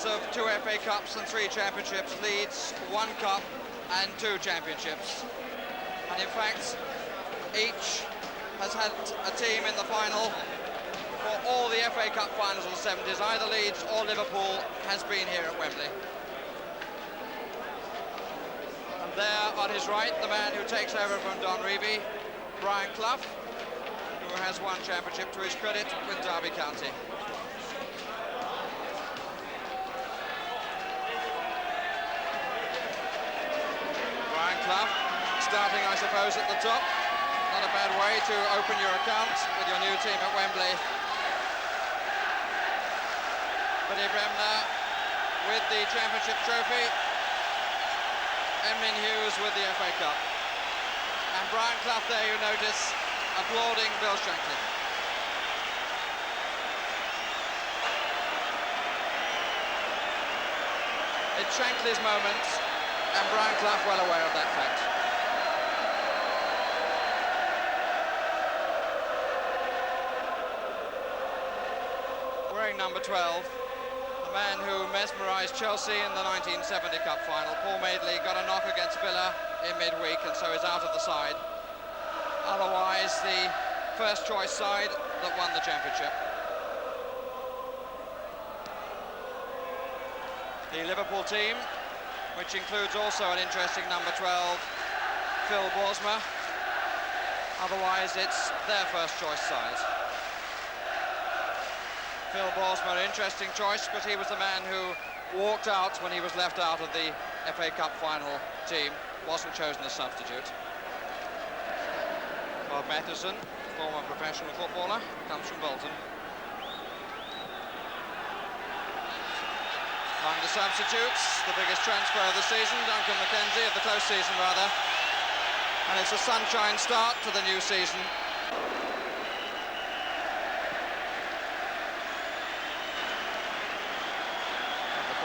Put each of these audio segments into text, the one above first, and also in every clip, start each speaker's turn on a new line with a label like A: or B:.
A: winners of 2 FA Cups and 3 championships. Leeds, 1 cup and 2 championships. And in fact, each has had a team in the final for all the FA Cup finals of the 70s. Either Leeds or Liverpool has been here at Wembley. And there on his right, the man who takes over from Don Revie, Brian Clough, who has 1 championship to his credit with Derby County. Brian Clough, starting, I suppose, at the top. Not a bad way to open your account with your new team at Wembley. Billy Bremner with the championship trophy. Emlyn Hughes with the FA Cup. And Brian Clough there, you notice, applauding Bill Shankly. It's Shankly's moment, and Brian Clough well aware of that fact. Wearing number 12, the man who mesmerised Chelsea in the 1970 Cup final. Paul Madeley got a knock against Villa in midweek and so is out of the side. Otherwise, the first choice side that won the championship. The Liverpool team, which includes also an interesting number 12, Phil Borsma. Otherwise, it's their first choice side. Phil Borsma, an interesting choice, but he was the man who walked out when he was left out of the FA Cup final team, wasn't chosen as substitute. Bob Matheson, former professional footballer, comes from Bolton. Among the substitutes, the biggest transfer of the season, Duncan McKenzie, of the close season rather. And it's a sunshine start to the new season.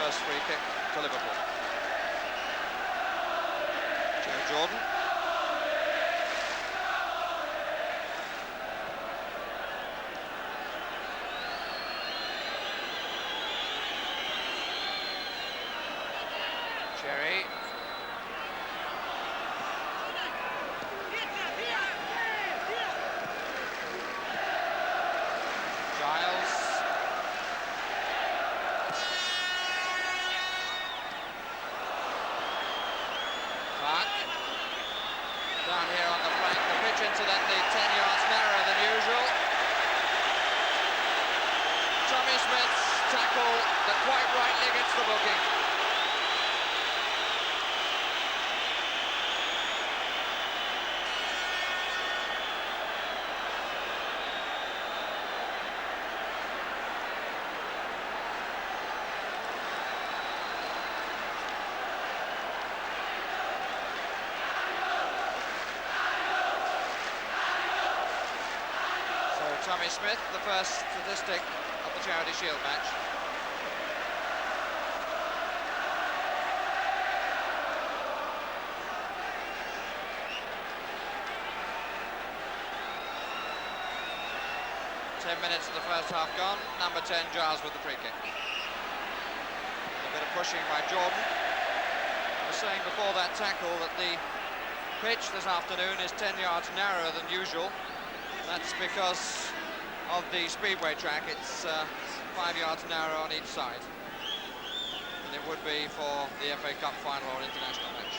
A: First free kick to Liverpool. Joe Jordan. Cherry. Giles. Down here on the flank, the pitch incidentally 10 yards narrower than usual. Tommy Smith's tackle that quite rightly gets the booking. Tommy Smith, the first statistic of the Charity Shield match. Ten minutes of the first half gone. Number 10, Giles with the free kick. A bit of pushing by Jordan. I was saying before that tackle that the pitch this afternoon is 10 yards narrower than usual. That's because of the speedway track. It's 5 yards narrow on each side than it would be for the FA Cup final or international match.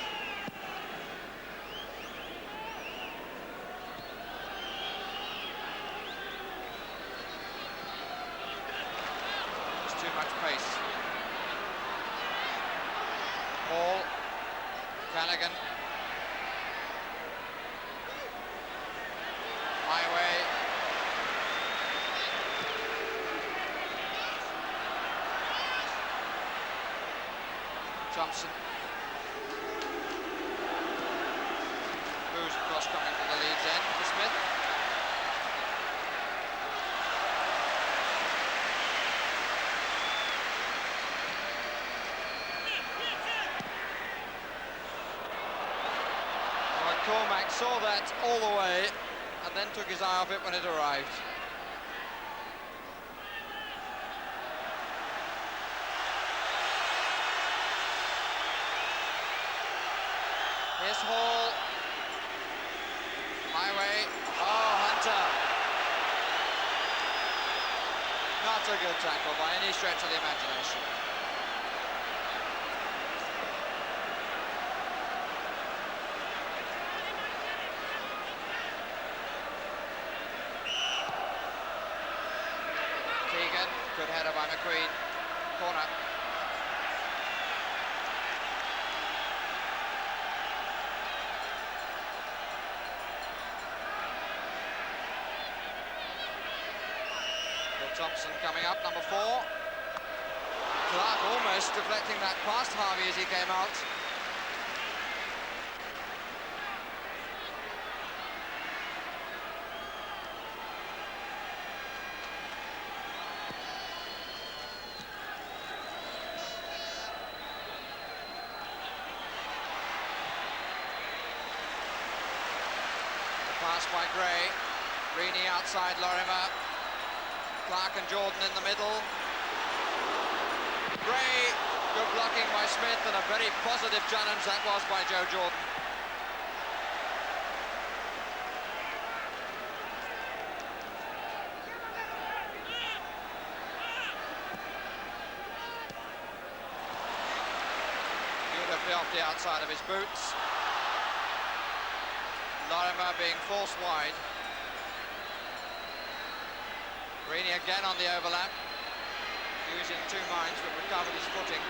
A: There's too much pace. Hall, Callaghan, Highway. Thompson. Moves across coming to the Leeds end for Smith. Well, Cormac saw that all the way and then took his eye off it when it arrived. Here's Hall. Highway. Oh, Hunter. Not a good tackle by any stretch of the imagination. Keegan, good header by McQueen. Corner. Thompson coming up, number 4. Clark almost deflecting that past Harvey as he came out. The pass by Gray. Reaney outside Lorimer. Clark and Jordan in the middle. Gray, good blocking by Smith, and a very positive challenge that was by Joe Jordan. Beautifully off the outside of his boots. Lorimer being forced wide. Reaney again on the overlap. He was in two minds but recovered his footing.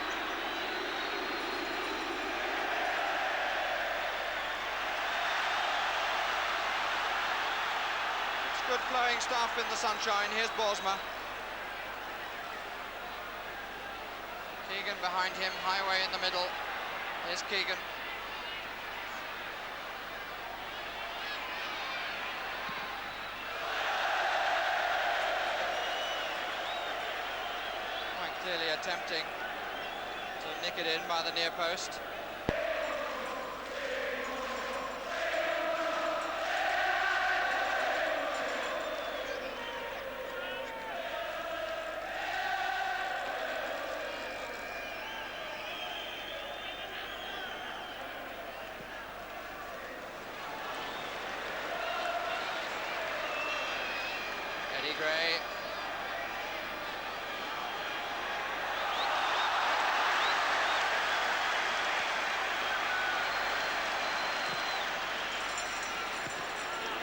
A: It's good flowing stuff in the sunshine. Here's Borsma. Keegan behind him, Highway in the middle. Here's Keegan. Clearly attempting to nick it in by the near post. Eddie Gray.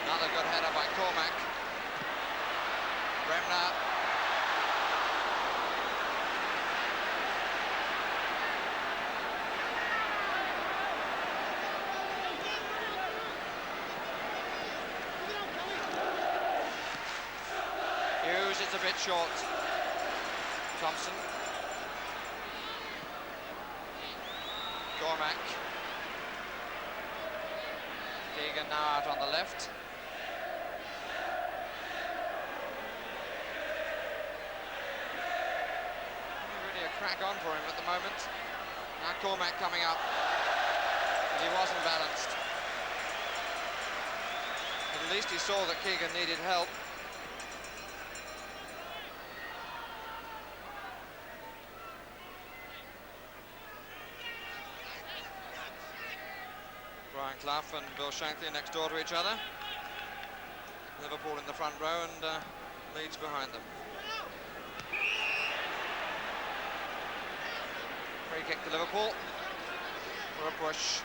A: Another good header by Cormac. Bremner. Hughes, it's a bit short. Thompson. Cormac. Keegan now out on the left. Crack on for him at the moment. Now Cormac coming up, but he wasn't balanced. But at least he saw that Keegan needed help. Brian Clough and Bill Shankly next door to each other. Liverpool in the front row and Leeds behind them. Free kick to Liverpool for a push.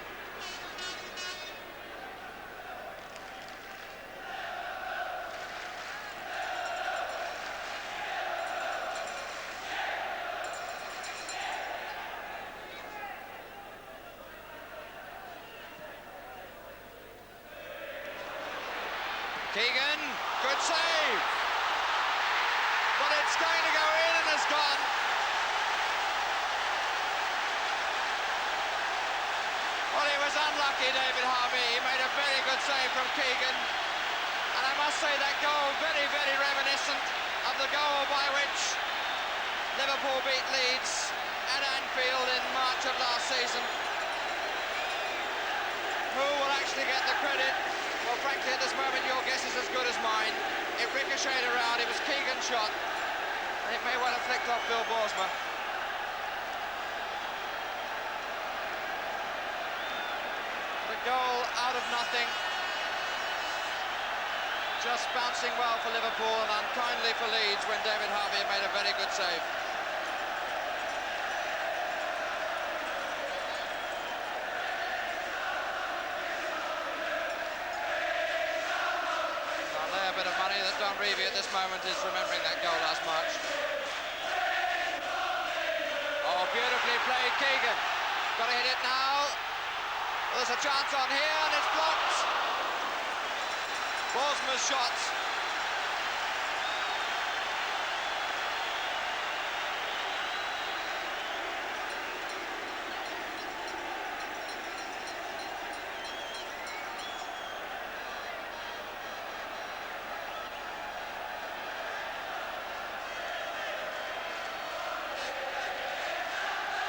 A: Keegan, good save! But it's going to go in and it's gone. Well, he was unlucky, David Harvey. He made a very good save from Keegan. And I must say that goal very, very reminiscent of the goal by which Liverpool beat Leeds at Anfield in March of last season. Who will actually get the credit? Well, frankly, at this moment, your guess is as good as mine. It ricocheted around, it was Keegan's shot, and it may well have flicked off Bill Borsma. goal out of nothing. Just bouncing well for Liverpool and unkindly for Leeds when David Harvey made a very good save. Well, there, a bit of money that Don Revie at this moment is remembering that goal last March. Oh, beautifully played, Keegan. Got to hit it now. Well, there's a chance on here and it's blocked. Bosma's shot.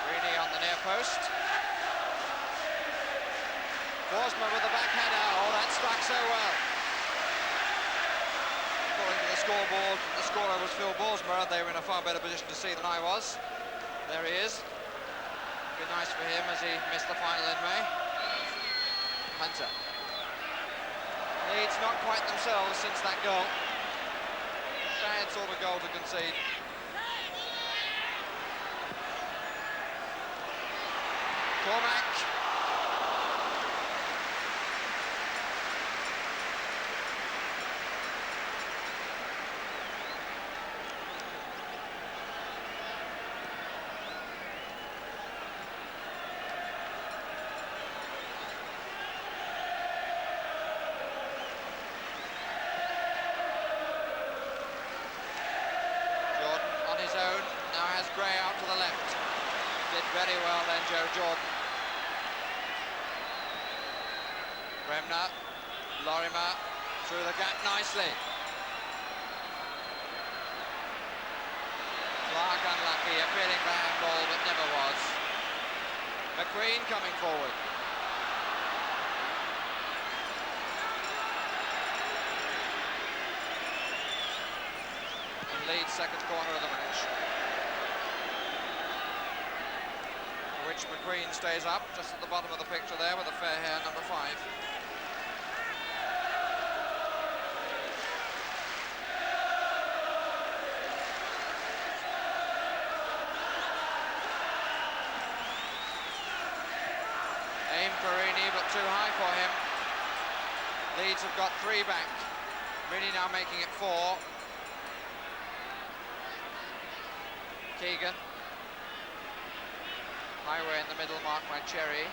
A: Greeny on the near post. Bosma with the back header. Oh, that stuck so well. According to the scoreboard, the scorer was Phil Bosma. They were in a far better position to see than I was. There he is. Be nice for him as he missed the final in May. Hunter. Leeds not quite themselves since that goal. Bad sort of goal to concede. Cormac. Zone, now has Gray out to the left. Did very well then, Joe Jordan. Bremner, Lorimer, through the gap nicely. Clark unlucky, appealing for handball, but never was. McQueen coming forward. Leeds second corner of the match, which McQueen stays up just at the bottom of the picture there with a fair hair, number 5. Aim Perini, but too high for him. Leeds have got 3 back. Perini now making it 4. Keegan. Highway in the middle, marked by Cherry.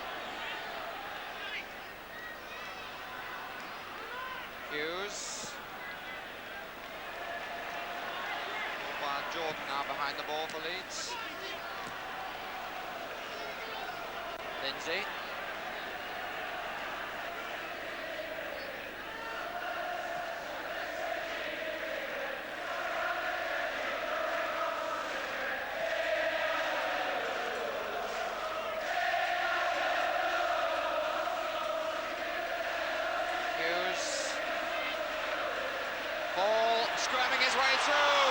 A: Hughes. Jordan now behind the ball for Leeds. Lindsay. Scramming his way through.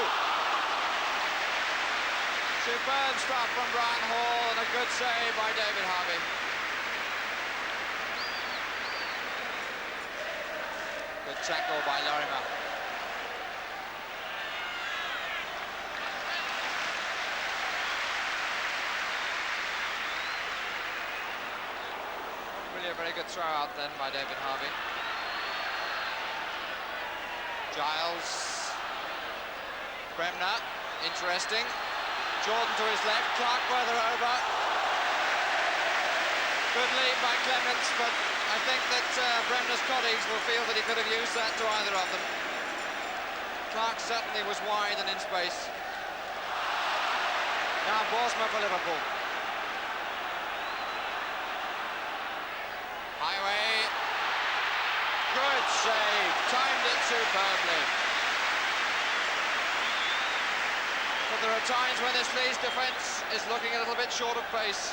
A: Superb stuff from Brian Hall and a good save by David Harvey. Good tackle by Lorimer. Really a very good throw out then by David Harvey. Giles. Bremner, interesting. Jordan to his left, Clark further over. Good lead by Clements, but I think that Bremner's colleagues will feel that he could have used that to either of them. Clark certainly was wide and in space. Now Bosma for Liverpool. Highway. Good save, timed it superbly. But there are times when this Leeds defence is looking a little bit short of pace.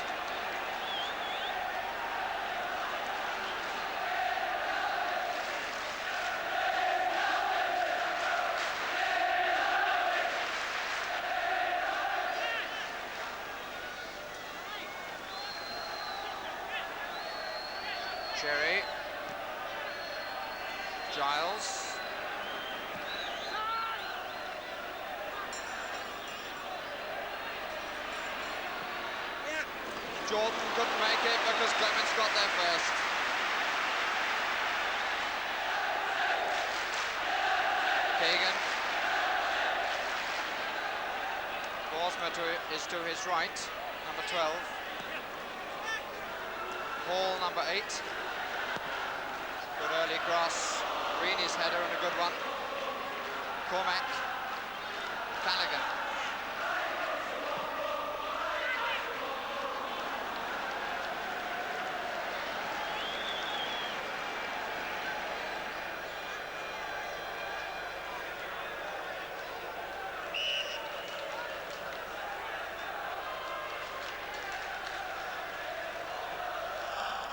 A: Cherry. Giles. Jordan couldn't make it because Clements got there first. Keegan. Borsma is to his right, number 12. Hall, number 8. Good early cross. Reeney's header and a good one. Cormac. Flanagan.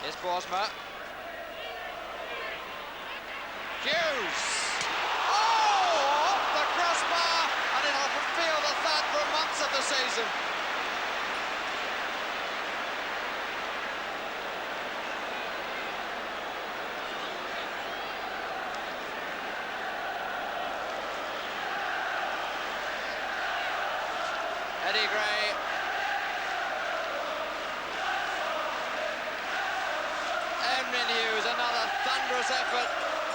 A: Here's Borsma. Hughes! Oh! Off the crossbar! And it'll feel the third for months of the season. Eddie Gray. Hughes, another thunderous effort,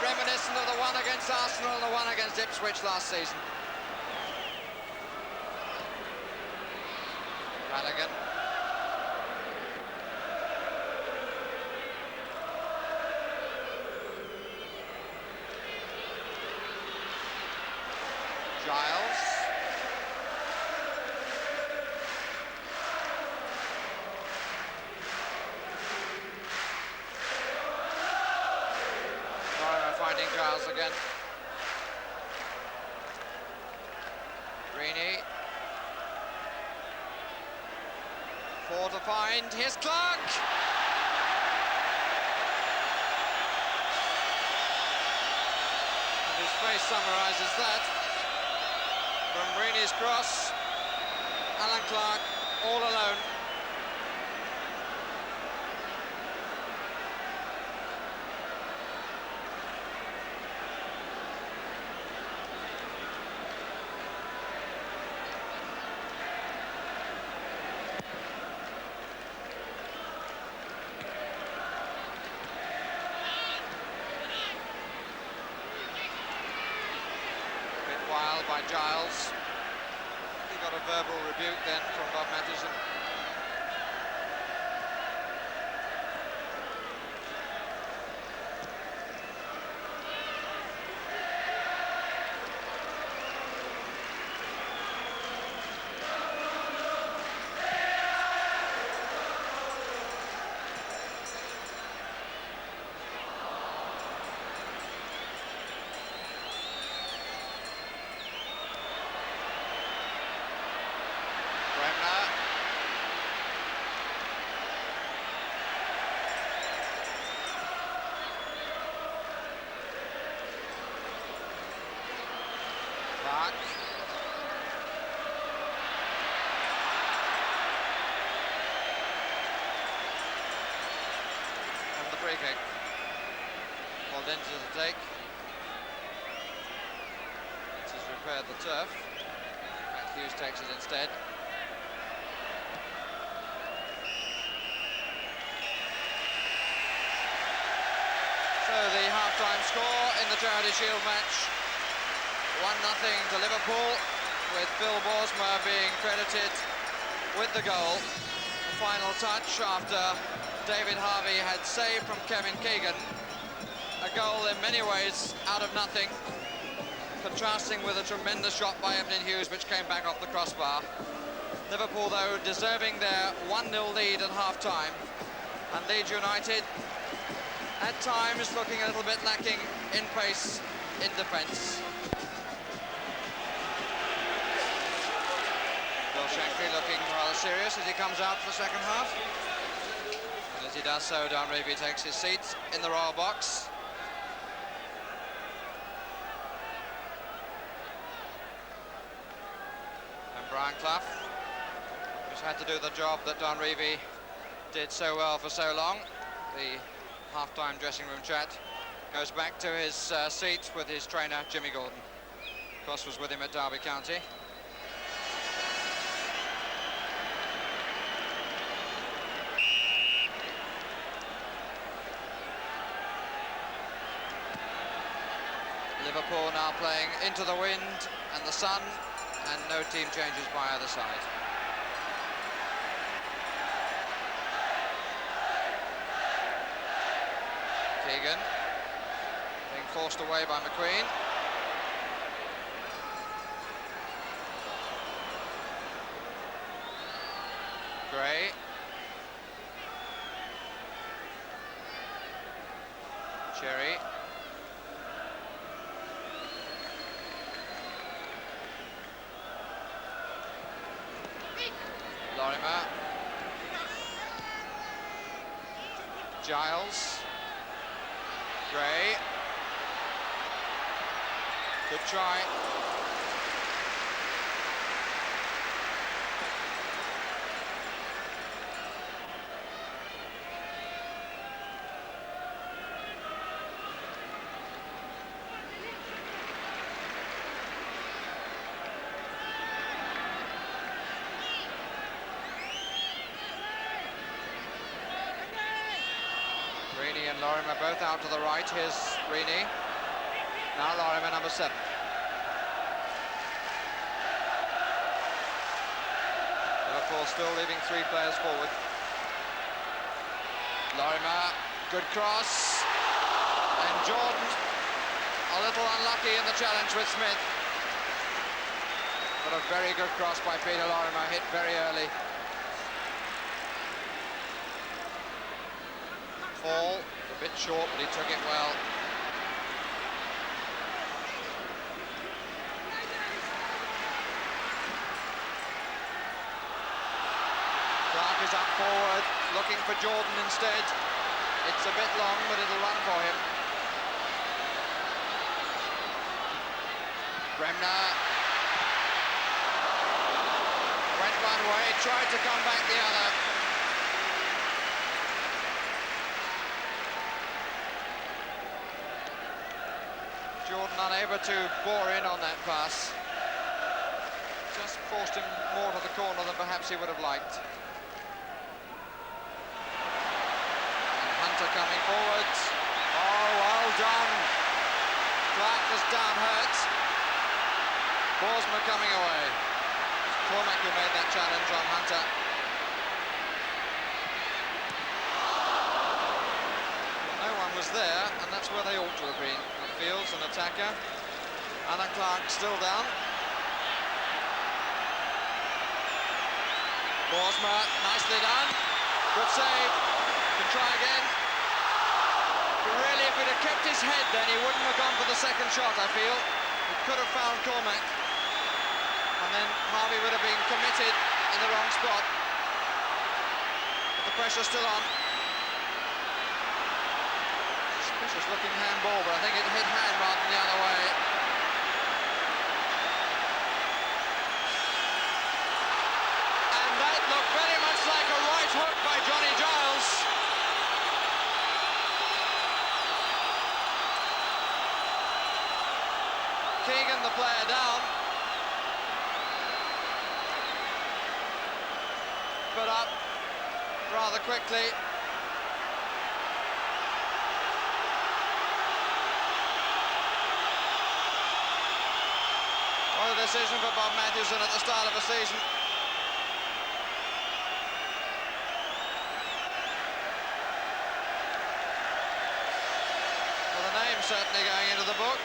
A: reminiscent of the one against Arsenal and the one against Ipswich last season. Flanagan. Giles. Finding Giles again. Reeney. 4 to find. Here's Clark. And his face summarises that. From Reeney's cross, Alan Clark all alone. By Giles. He got a verbal rebuke then from Bob Matheson. Clark. And the free kick. Called into the take. This has repaired the turf. Matt Hughes takes it instead. So the half-time score in the Charity Shield match. 1-0 to Liverpool, with Bill Borsma being credited with the goal. The final touch after David Harvey had saved from Kevin Keegan. A goal in many ways out of nothing, contrasting with a tremendous shot by Evelyn Hughes, which came back off the crossbar. Liverpool, though, deserving their 1-0 lead at half-time. And Leeds United, at times, looking a little bit lacking in pace in defence. Shankly looking rather serious as he comes out for the second half. And as he does so, Dunreevy takes his seat in the royal box. And Brian Clough, who's had to do the job that Dunreevy did so well for so long, the half-time dressing room chat. Goes back to his seat with his trainer, Jimmy Gordon. Cross was with him at Derby County. Liverpool now playing into the wind and the sun, and no team changes by either side. Keegan being forced away by McQueen. Gray. Cherry. Lorimer. Giles. Gray. Good try. Reaney and Lorimer both out to the right. Here's Reaney. Now Lorimer, number 7. Liverpool still leaving 3 players forward. Lorimer, good cross. And Jordan a little unlucky in the challenge with Smith. But a very good cross by Peter Lorimer, hit very early. Fall, a bit short, but he took it well. Clark is up forward, looking for Jordan instead. It's a bit long, but it'll run for him. Bremner went one way, tried to come back the other. Jordan unable to bore in on that pass. Just forced him more to the corner than perhaps he would have liked. And Hunter coming forward. Oh, well done. Clark was down hurt. Borsma coming away. Cormac who made that challenge on Hunter. No one was there, and that's where they ought to have been. Fields, an attacker. Alan Clark still down. Borsma, nicely done. Good save. Can try again. But really, if he'd have kept his head, then he wouldn't have gone for the second shot, I feel. He could have found Cormac. And then Harvey would have been committed in the wrong spot. But the pressure's still on. Suspicious looking handball, but I think it hit hand rather than the other way. And that looked very much like a right hook by Johnny Giles. Keegan, the player, down. But up rather quickly. What a decision for Bob Matthewson at the start of the season. Well, the name certainly going into the book.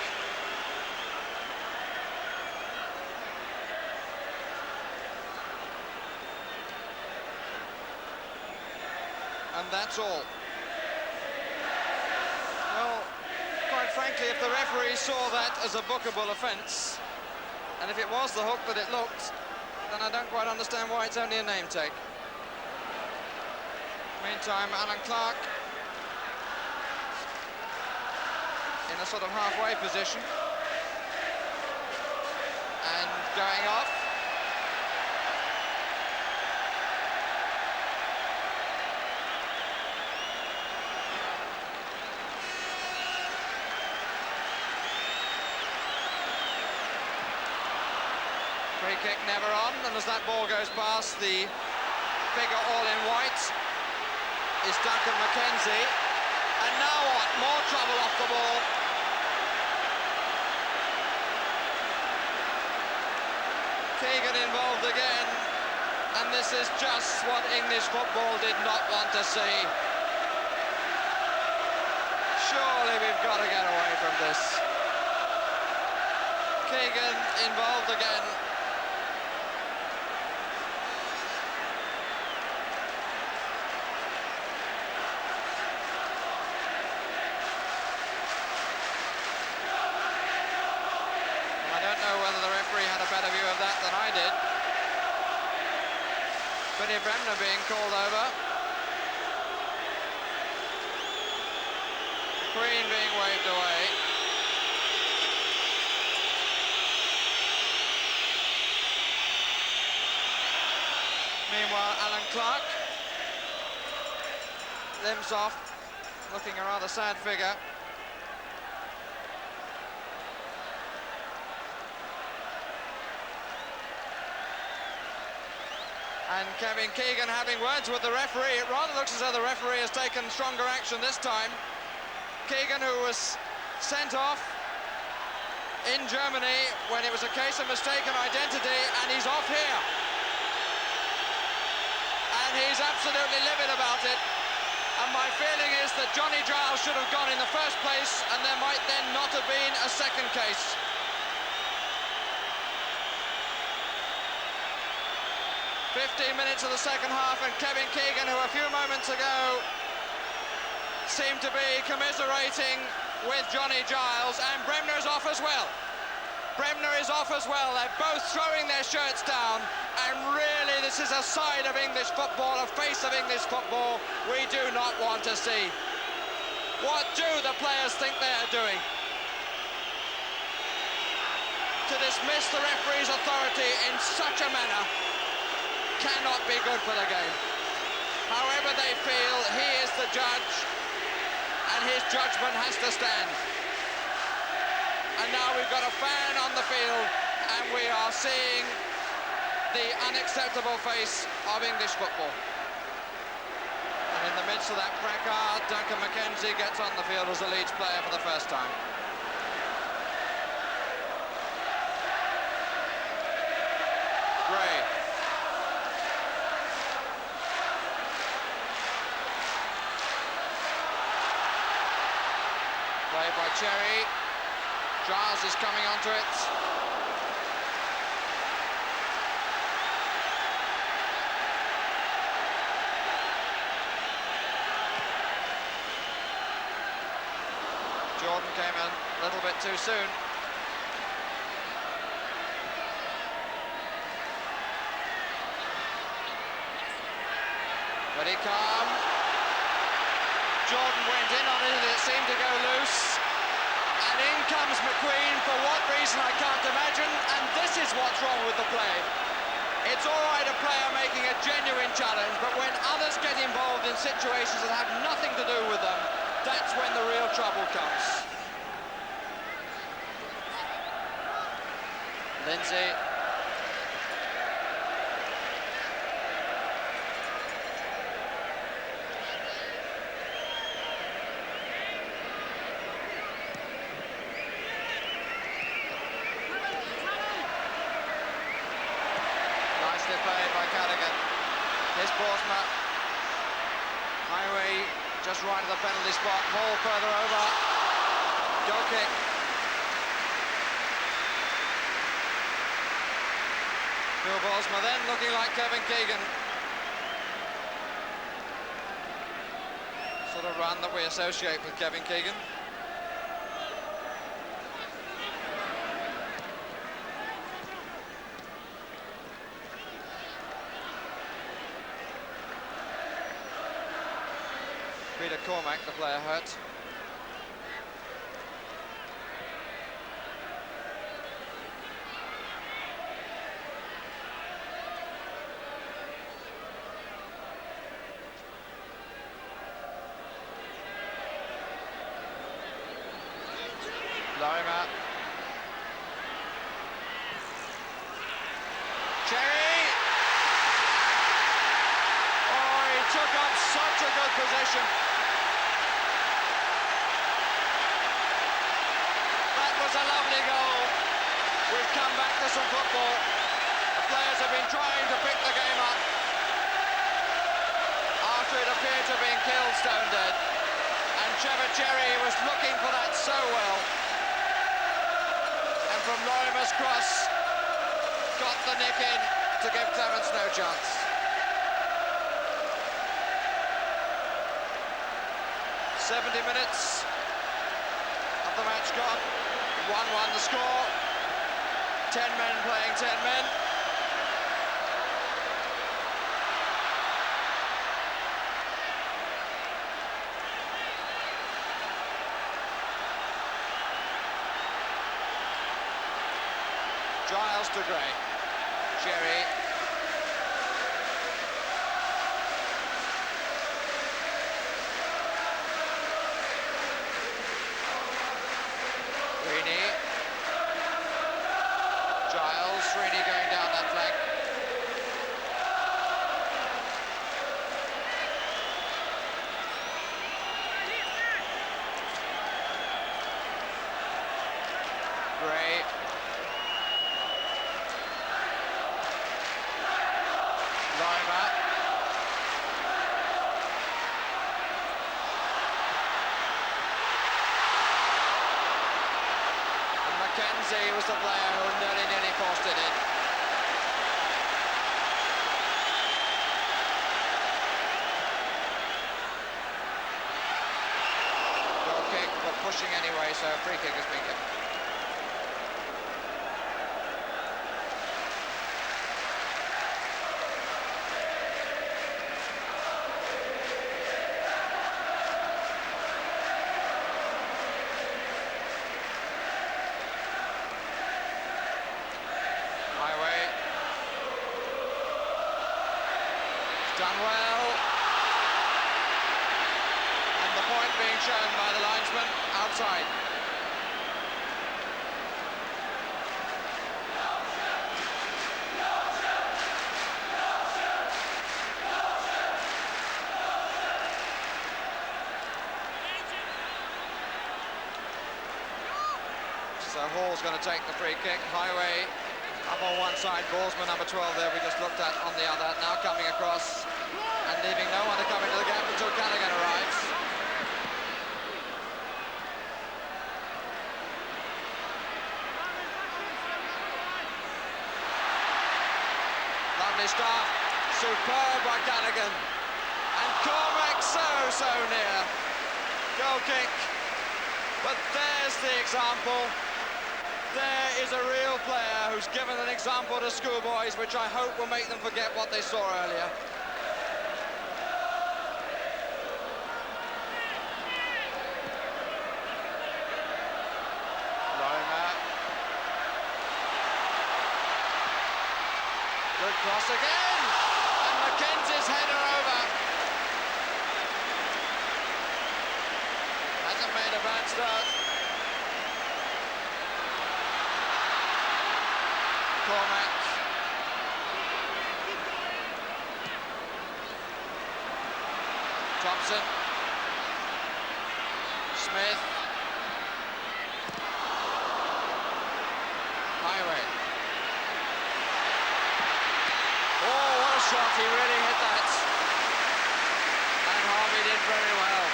A: And that's all. Well, quite frankly, if the referee saw that as a bookable offence, and if it was the hook that it looked, then I don't quite understand why it's only a name tag. Meantime, Alan Clark in a sort of halfway position and going off. kick never on, and as that ball goes past, the figure all in white is Duncan McKenzie. And now what? More trouble off the ball. Keegan involved again, and this is just what English football did not want to see. Surely we've got to get away from this. Keegan involved again. I don't know whether the referee had a better view of that than I did. Billy Bremner being called over. Queen being waved away. Meanwhile, Alan Clark, limbs off, looking a rather sad figure. And Kevin Keegan having words with the referee. It rather looks as though the referee has taken stronger action this time. Keegan, who was sent off in Germany when it was a case of mistaken identity, and he's off here. And he's absolutely livid about it. And my feeling is that Johnny Giles should have gone in the first place, and there might then not have been a second case. "15 minutes of the second half, and Kevin Keegan, who a few moments ago seemed to be commiserating with Johnny Giles, and Bremner's off as well. Bremner is off as well. They're both throwing their shirts down, and really this is a side of English football, a face of English football we do not want to see. What do the players think they are doing? To dismiss the referee's authority in such a manner cannot be good for the game. However they feel, he is the judge, and his judgment has to stand. And now we've got a fan on the field, and we are seeing the unacceptable face of English football. And in the midst of that fracas, Duncan McKenzie gets on the field as a Leeds player for the first time. Gray. Play by Cherry. Giles is coming onto it. Jordan came a little bit too soon. But he come. Jordan went in on it and it seemed to go loose. And in comes McQueen, for what reason I can't imagine, and this is what's wrong with the play. It's all right a player making a genuine challenge, but when others get involved in situations that have nothing to do with them, that's when the real trouble comes. Lindsay. Nicely played by Cadigan. Here's Portsmouth. Highway just right of the penalty spot. Ball further over. Goal kick. Phil Bosma then looking like Kevin Keegan. Sort of run that we associate with Kevin Keegan. Peter Cormack, the player hurt. Lorimer. position. That was a lovely goal. We've come back to some football. The players have been trying to pick the game up after it appeared to have been killed stone dead. And Cherry was looking for that so well. And from Lorimer's cross, got the nick in to give Clements no chance. "70 minutes of the match gone. 1-1 the score. 10 men playing 10 men. Giles to Gray. Cherry. Reaney. Giles. Reaney going down that flank. Gray. Lorimer. And Mackenzie was the player who nearly forced it in. Goal kick, but pushing anyway, so a free kick has been given. Done well, and the point being shown by the linesman outside. So Hall's going to take the free kick. Highway up on one side, Borsman number 12 there we just looked at on the other, now coming across and leaving no one to come into the gap until Callaghan arrives. Lovely start, superb by Callaghan, and Cormac so near. Goal kick, but there's the example. There is a real player who's given an example to schoolboys, which I hope will make them forget what they saw earlier. Lorimer. Good cross again, and Mackenzie's header over. Hasn't made a bad start. Cormac. Thompson. Smith. Highway. Oh, what a shot, he really hit that. And Harvey did very well.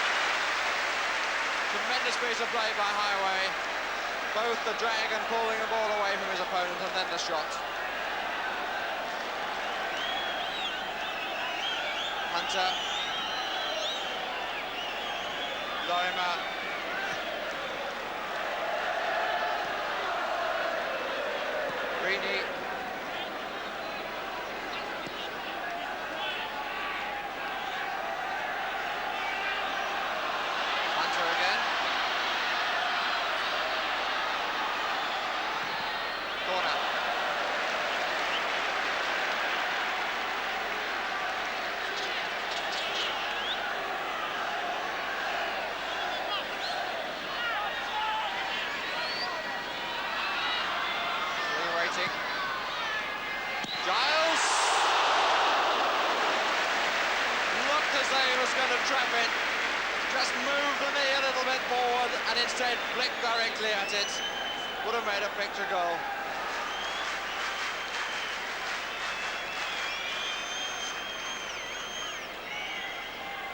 A: Tremendous piece of play by Highway. Both the drag and pulling the ball away from his opponent, and then the shot. Hunter. Lorimer. Reaney. Hunter again. Corner. Still waiting. say he was going to trap it, just moved the knee a little bit forward and instead flicked directly at it. Would have made a picture goal.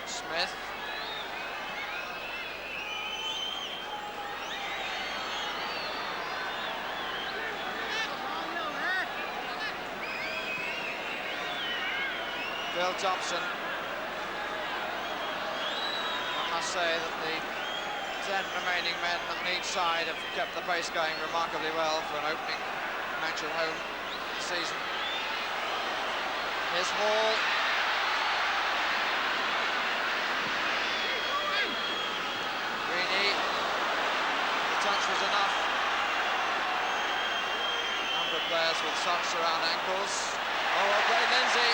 A: Smith. Phil Thompson. I must say that the 10 remaining men on each side have kept the pace going remarkably well for an opening match at home this season. Here's Hall. Greeny. The touch was enough. A number of players with socks around ankles. Oh, well played, Lindsay.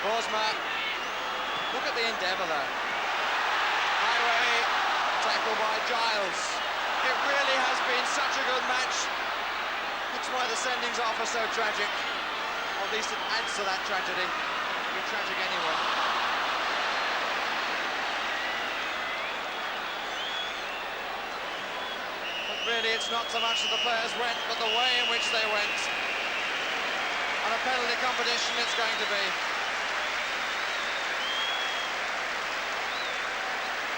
A: Bosma. Look at the endeavour there. Highway, tackle by Giles. It really has been such a good match. That's why the sendings off are so tragic. Or at least it adds to that tragedy. It'd be tragic anyway. But really, it's not so much that the players went, but the way in which they went. And a penalty competition it's going to be.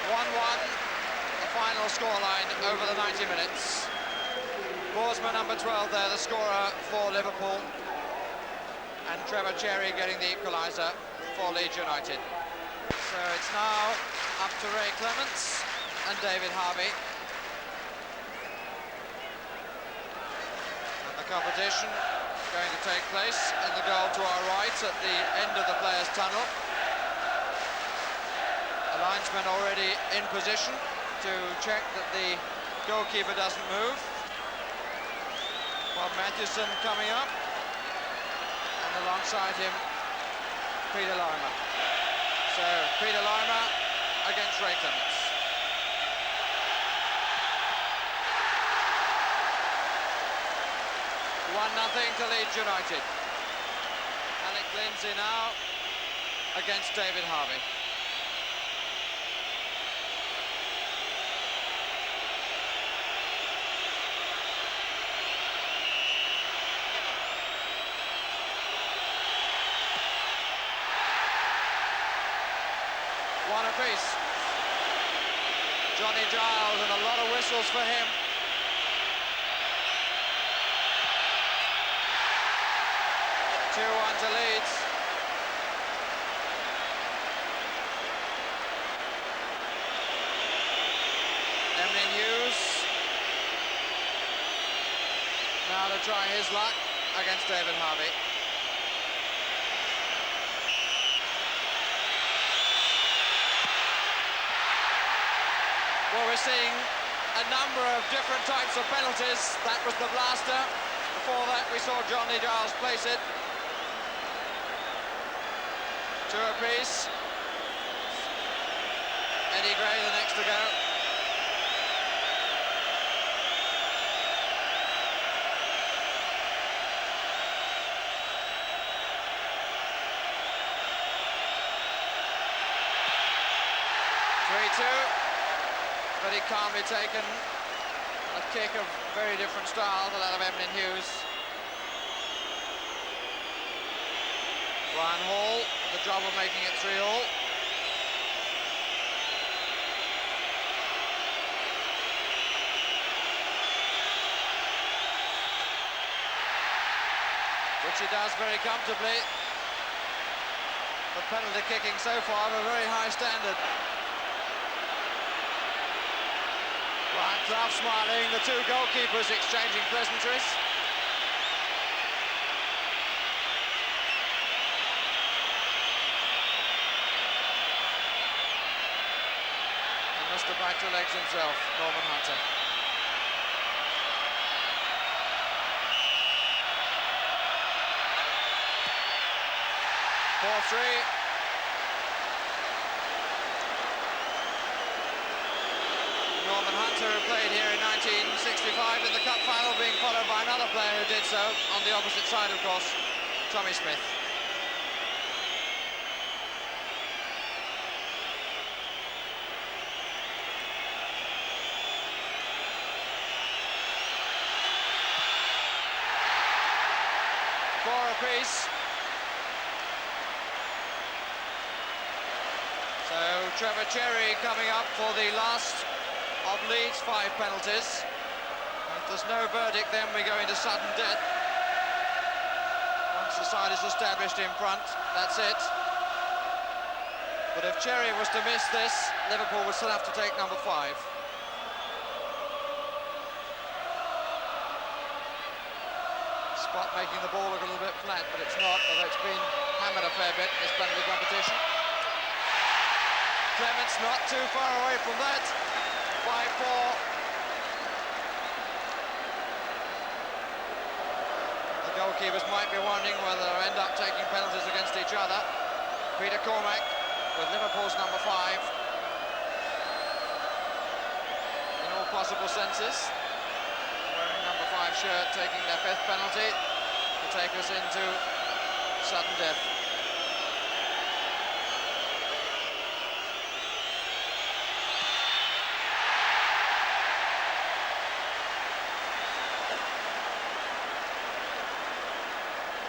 A: 1-1, the final scoreline over the 90 minutes. Borsma, number 12 there, the scorer for Liverpool. And Trevor Cherry getting the equaliser for Leeds United. So it's now up to Ray Clements and David Harvey. And the competition going to take place in the goal to our right at the end of the players' tunnel. The linesman already in position to check that the goalkeeper doesn't move. Bob Mathewson coming up, and alongside him, Peter Lima. So Peter Lima against Ray Clements. Nothing to Leeds United. Alec Lindsay now against David Harvey. One apiece. Johnny Giles, and a lot of whistles for him. Two to Leeds. Emlyn Hughes now to try his luck against David Harvey. Well, we're seeing a number of different types of penalties. That was the blaster. Before that, we saw Johnny Giles place it. Two apiece. Eddie Gray the next to go. But he can't be taken. A kick of very different style to that of Emlyn Hughes. Ryan Hall, the job of making it 3-all. Which he does very comfortably. The penalty kicking so far of a very high standard. Ryan Clough smiling, the two goalkeepers exchanging pleasantries. And Mr. Back to legs himself, Norman Hunter. (4-3). Norman Hunter, who played here in 1965 in the cup final, being followed by another player who did so on the opposite side, of course, Tommy Smith. apiece. So Trevor Cherry coming up for the last of Leeds' 5 penalties. If there's no verdict, then we go into sudden death. Once the side is established in front, that's it. But if Cherry was to miss this, Liverpool would still have to take number 5. Spot making the ball look a little bit flat, but it's not, although it's been hammered a fair bit in this penalty competition. Clements not too far away from that. 5-4. The goalkeepers might be wondering whether they'll end up taking penalties against each other. Peter Cormack with Liverpool's number 5 in all possible senses, wearing number 5 shirt, taking their 5th penalty to take us into sudden death.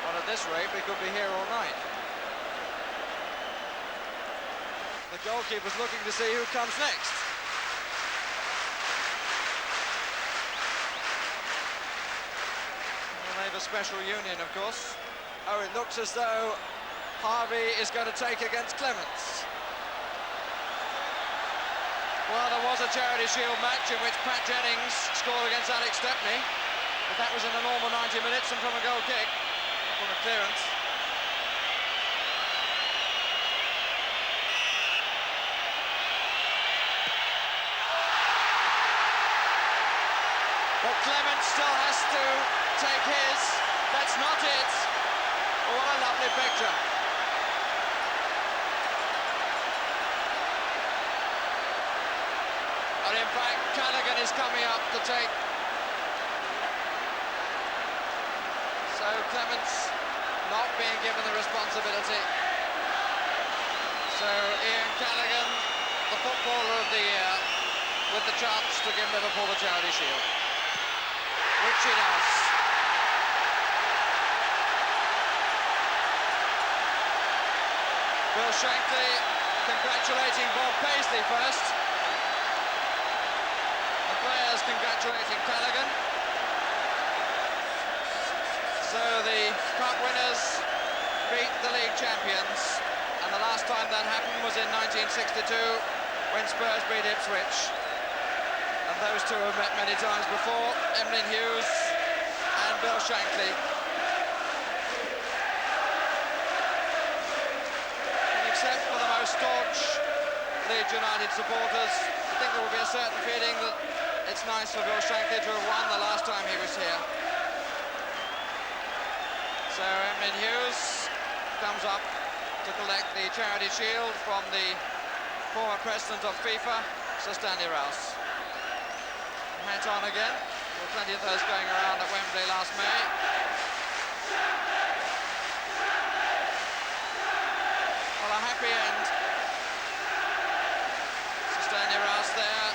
A: Well, at this rate we could be here all night. The goalkeeper's looking to see who comes next. Well, they have a special union, of course. Oh, it looks as though Harvey is going to take against Clements. Well, there was a Charity Shield match in which Pat Jennings scored against Alex Stepney, but that was in a normal 90 minutes and from a goal kick, from a clearance. But Clements still has to take his. That's not it. Oh, what a lovely picture. And in fact, Callaghan is coming up to take. So Clements not being given the responsibility. So Ian Callaghan, the footballer of the year, with the chance to give Liverpool the Charity Shield, which he does. Bill Shankly congratulating Bob Paisley first. The players congratulating Callaghan. So the cup winners beat the league champions, and the last time that happened was in 1962 when Spurs beat Ipswich. And those two have met many times before, Emlyn Hughes and Bill Shankly. And except for the most staunch Leeds United supporters, I think there will be a certain feeling that it's nice for Bill Shankly to have won the last time he was here. So Emlyn Hughes comes up to collect the Charity Shield from the former president of FIFA, Sir Stanley Rouse. Hat on again. There were plenty of those going around at Wembley last May. Well, a happy end. Sir Stanley Rouse there.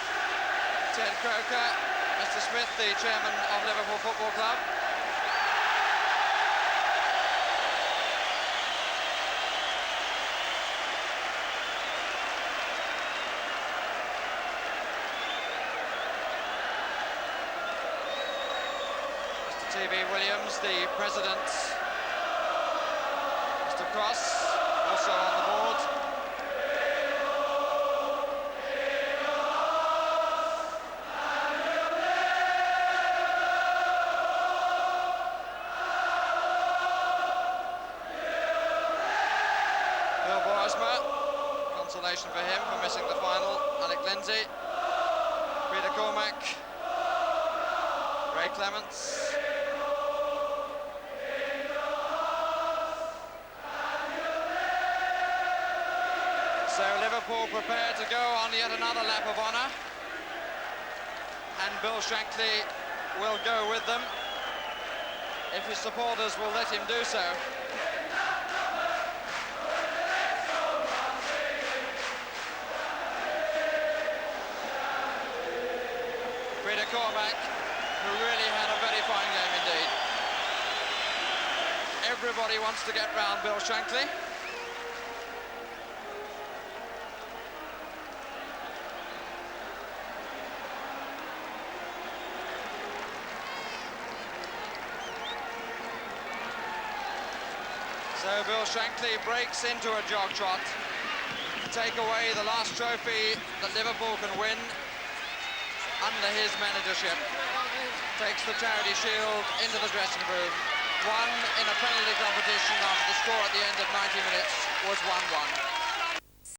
A: Ted Croker, Mr. Smith, the chairman of Liverpool Football Club. T.B. Williams, the president, Mr. Cross, also on the board. Bill Boersma, consolation for him for missing the final. Alec Lindsay, Peter Cormack, Ray Clements. So Liverpool prepared to go on yet another lap of honour, and Bill Shankly will go with them if his supporters will let him do so. Peter Cormack, who really had a very fine game indeed. Everybody wants to get round Bill Shankly. So Bill Shankly breaks into a jog trot to take away the last trophy that Liverpool can win under his managership. Takes the Charity Shield into the dressing room. Won in a penalty competition after the score at the end of 90 minutes was 1-1.